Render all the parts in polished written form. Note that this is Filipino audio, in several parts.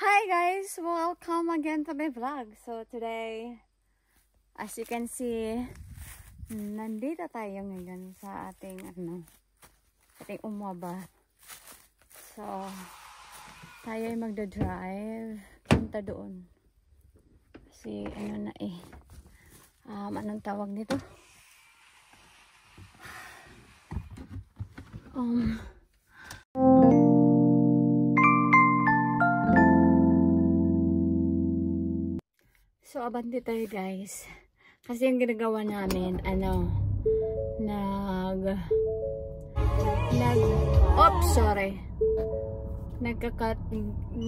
Hi guys! Welcome again to my vlog. So today, as you can see, nandito tayo ngayon sa ating umaba. So, tayo ay magdadrive punta doon. Kasi anong tawag nito? So, abante tayo guys. Kasi yung ginagawa namin, nagka-cut.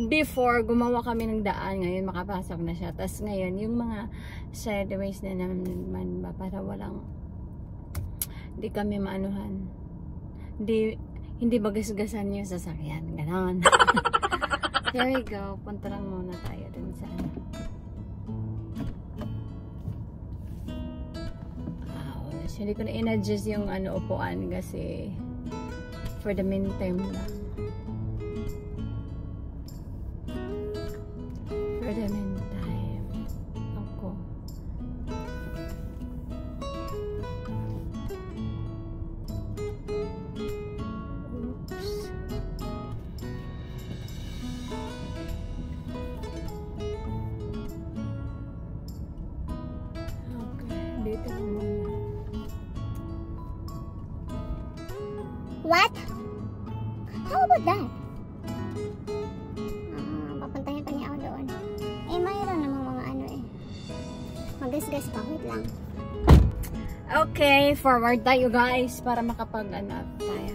Before, gumawa kami ng daan. Ngayon, makapasok na siya. Tapos ngayon, yung mga sideways na naman ba, para hindi kami maanuhan. Hindi bagasgasan yung sasakyan. Ganon. There we go. Punta lang muna tayo dun sa So, hindi ko na in-adjust yung upuan kasi for the meantime lang. For the meantime. Ako. Oops. Okay. Dito lang muna. What? How about that? Papuntahin pa niya ako doon. Eh, mayroon namang mga magasgas pa. Wait lang. Okay, forward tayo guys para makapag-anap tayo.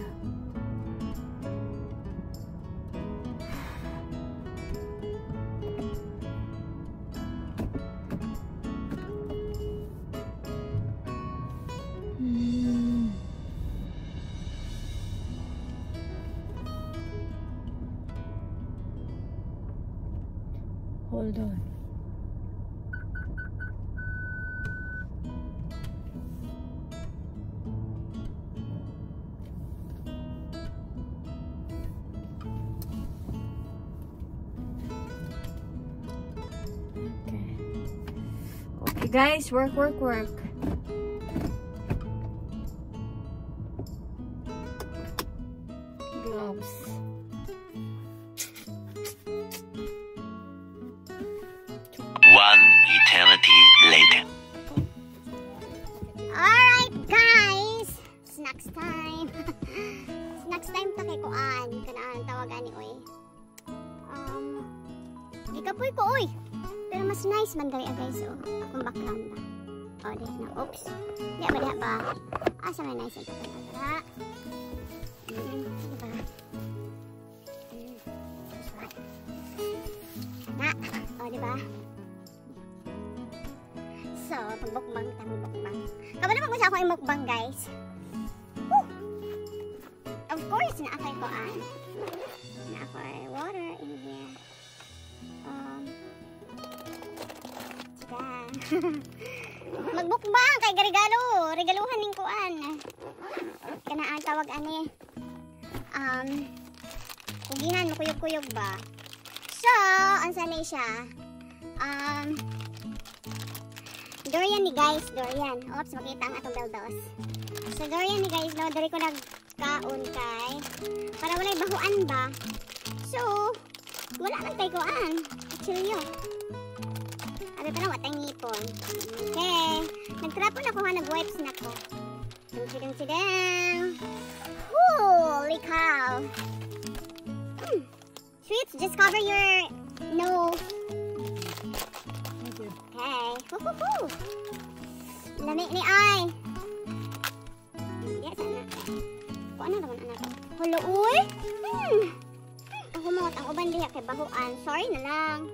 Hold on. Okay guys, work. Gloves. One eternity later. Alright guys! Snacks time! Snacks time to kay Kuan. Kanaan tawagan ni Uy. Ikapoy ko Uy! Pero mas nice man dali guys. Akong background ba? Diha na. Oops! Diha ba? Asa may nice ito kay Adra. Diba? Diba? So, pagbukbang. Kapag naman gusto ako yung mukbang, guys. Woo! Of course, na-akoy ko na-akoy water in here. Magbukbang kay regaluhan ning kuan. Kanaan tawag kugihan mo kuyog-kuyog ba? So, ansa na siya? Durian ni guys, durian. Oops, makita ang atong beldos. So, durian ni guys, no, dari ko nagkaon kay para walay bahuan ba. So, wala lang tayo kuan. Actually yun. Abi pa na, watay ngipon. Okay. Nagtrapon ako nag-wipes na ko. Dum-dum-dum. Holy cow. Sweets, just cover your nose. Okay. Woohoo! Lami ni ay. Yes, anak. Kuha na naman anak. Hello, uy. Ako mawat ang uban diha kay bahuan. Sorry na lang.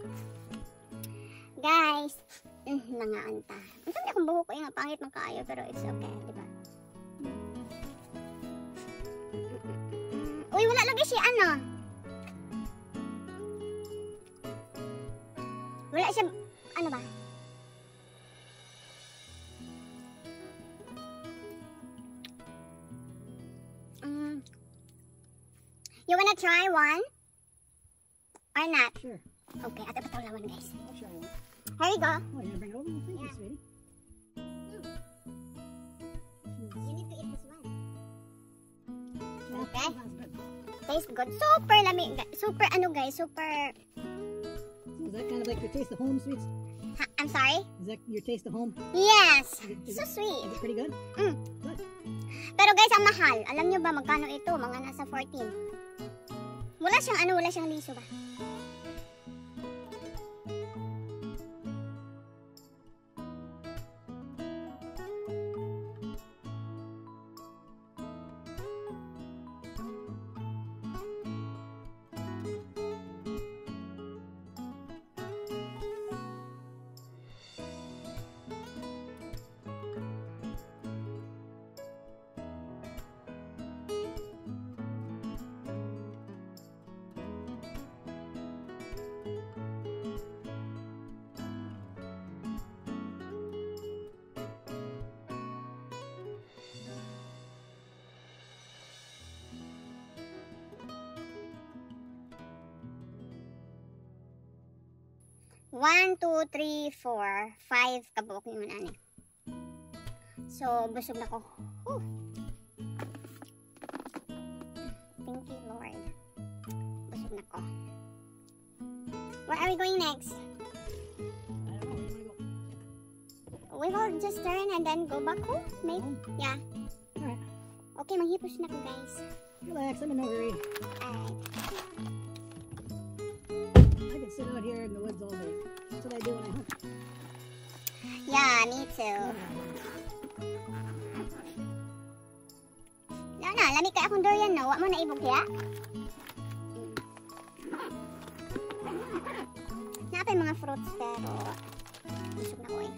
Guys. Nangaanta. Ang sabi akong buhok ko yung pangit ng kaayo pero it's okay, di ba? Uy, wala lagi siya wala siya ba? You wanna try one? Or not? Sure. Okay, ato pa lawan guys. I'll show you. Here we go. Oh, you're gonna bring it over? Thank you, sweetie. You need to eat this one. Okay. Okay. Tastes good. Super lamig. Super ano guys, super... So is that kind of like your taste of home, sweets? I'm sorry? Is that your taste of home? Yes! Is So sweet. it pretty good? Good. Pero guys, ang mahal. Alam nyo ba magkano ito? Mga nasa 14. Wala siyang ano, wala siyang liso ba? One, two, three, four, 5 kabuok yung ani. So, busog na ko. Whew. Thank you, Lord. Busog na ko. Where are we going next? I don't know. Where do you want to go? We will just turn and then go back home, maybe? Home? Yeah. Alright. Okay, manghipos na ko, guys. Relax. I'm in no hurry. Alright. I can sit out here in the woods all day. That's what I do when I hunt. Yeah, me too. Na, lamig kay akong durian, no? Wa mo na ibog kaya? Napay mga fruits, pero busog na ko eh.